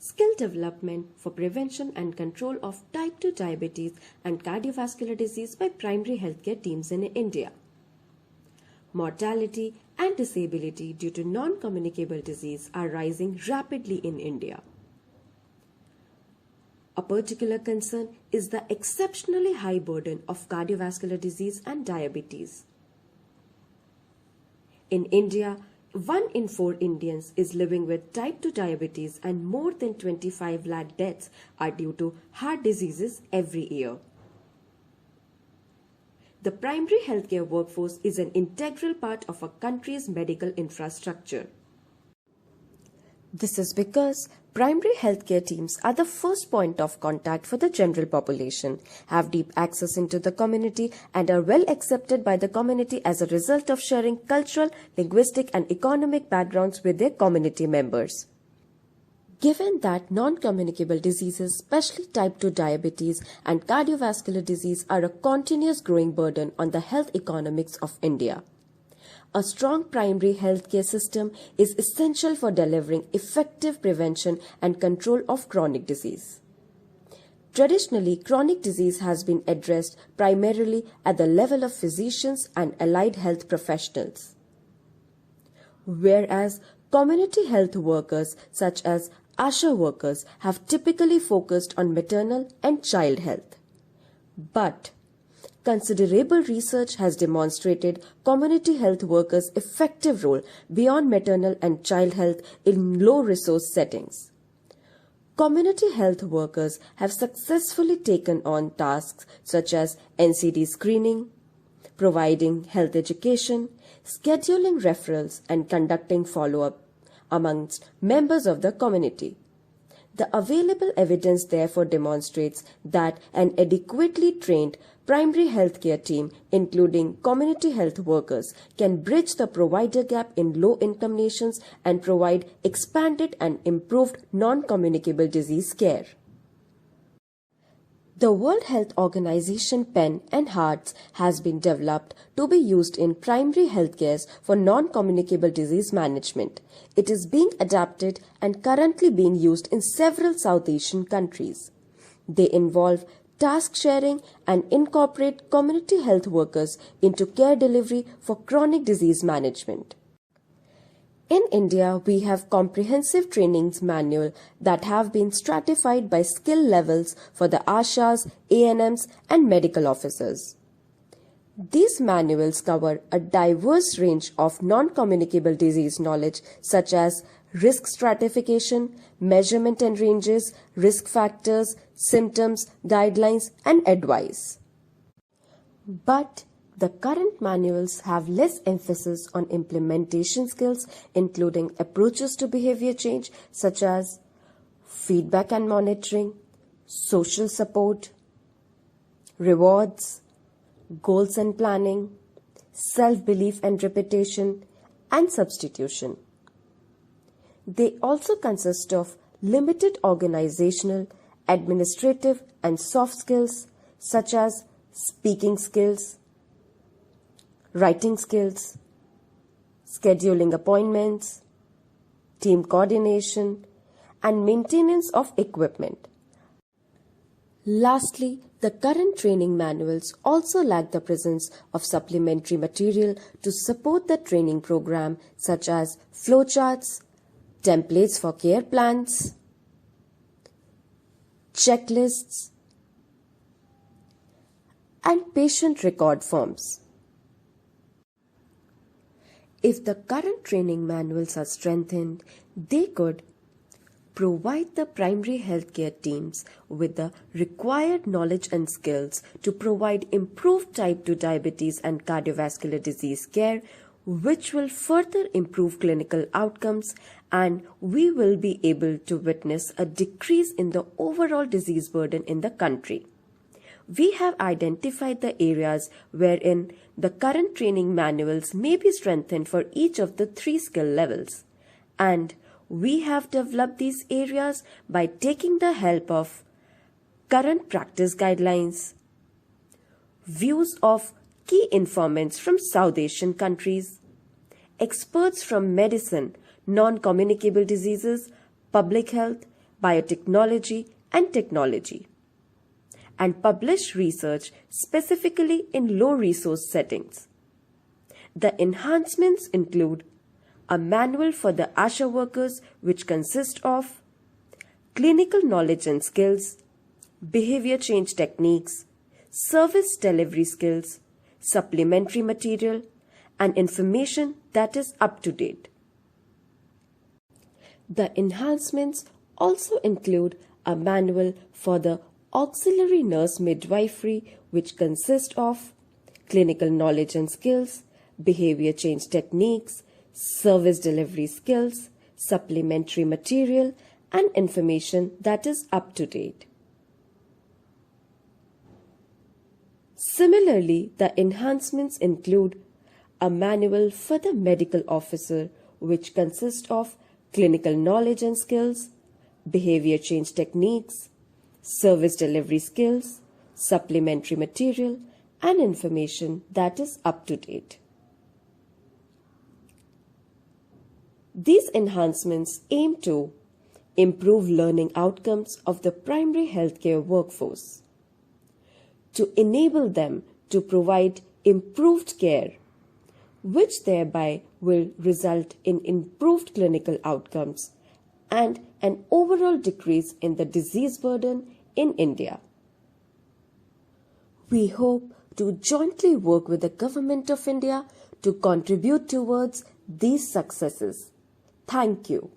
skill development for prevention and control of type 2 diabetes and cardiovascular disease by primary healthcare teams in India. Mortality and disability due to non-communicable disease are rising rapidly in India. A particular concern is the exceptionally high burden of cardiovascular disease and diabetes. In India, 1 in 4 Indians is living with type 2 diabetes and more than 25 lakh deaths are due to heart diseases every year. The primary healthcare workforce is an integral part of a country's medical infrastructure. This is because primary healthcare teams are the first point of contact for the general population, have deep access into the community, and are well accepted by the community as a result of sharing cultural, linguistic, and economic backgrounds with their community members. Given that non-communicable diseases, especially type 2 diabetes and cardiovascular disease, are a continuous growing burden on the health economics of India, a strong primary healthcare system is essential for delivering effective prevention and control of chronic disease. Traditionally, chronic disease has been addressed primarily at the level of physicians and allied health professionals, whereas community health workers such as ASHA workers have typically focused on maternal and child health. But considerable research has demonstrated community health workers' effective role beyond maternal and child health in low-resource settings. Community health workers have successfully taken on tasks such as NCD screening, providing health education, scheduling referrals, and conducting follow-up amongst members of the community. The available evidence therefore demonstrates that an adequately trained primary healthcare team, including community health workers, can bridge the provider gap in low-income nations and provide expanded and improved non-communicable disease care. The World Health Organization pen and HEARTS has been developed to be used in primary healthcare for non-communicable disease management. It is being adapted and currently being used in several South Asian countries. They involve task sharing and incorporate community health workers into care delivery for chronic disease management. In India, we have comprehensive trainings manual that have been stratified by skill levels for the ASHAs, ANMs, and medical officers. These manuals cover a diverse range of non-communicable disease knowledge such as risk stratification, measurement and ranges, risk factors, symptoms, guidelines, and advice. But the current manuals have less emphasis on implementation skills, including approaches to behavior change such as feedback and monitoring, social support, rewards, goals and planning, self-belief and repetition, and substitution. They also consist of limited organizational, administrative, and soft skills such as speaking skills, writing skills, scheduling appointments, team coordination, and maintenance of equipment. Lastly, the current training manuals also lack the presence of supplementary material to support the training program such as flowcharts, templates for care plans, checklists, and patient record forms. If the current training manuals are strengthened, they could provide the primary healthcare teams with the required knowledge and skills to provide improved type 2 diabetes and cardiovascular disease care, which will further improve clinical outcomes, and we will be able to witness a decrease in the overall disease burden in the country. We have identified the areas wherein the current training manuals may be strengthened for each of the 3 skill levels, and we have developed these areas by taking the help of current practice guidelines, views of key informants from South Asian countries, experts from medicine, non-communicable diseases, public health, biotechnology, and technology, and publish research specifically in low-resource settings. The enhancements include a manual for the ASHA workers, which consists of clinical knowledge and skills, behavior change techniques, service delivery skills, supplementary material, and information that is up to date. The enhancements also include a manual for the auxiliary nurse midwifery, which consists of clinical knowledge and skills, behavior change techniques, service delivery skills, supplementary material, and information that is up to date. Similarly, the enhancements include a manual for the medical officer, which consists of clinical knowledge and skills, behavior change techniques, service delivery skills, supplementary material, and information that is up to date. These enhancements aim to improve learning outcomes of the primary healthcare workforce, to enable them to provide improved care, which thereby will result in improved clinical outcomes and an overall decrease in the disease burden in India. We hope to jointly work with the Government of India to contribute towards these successes. Thank you.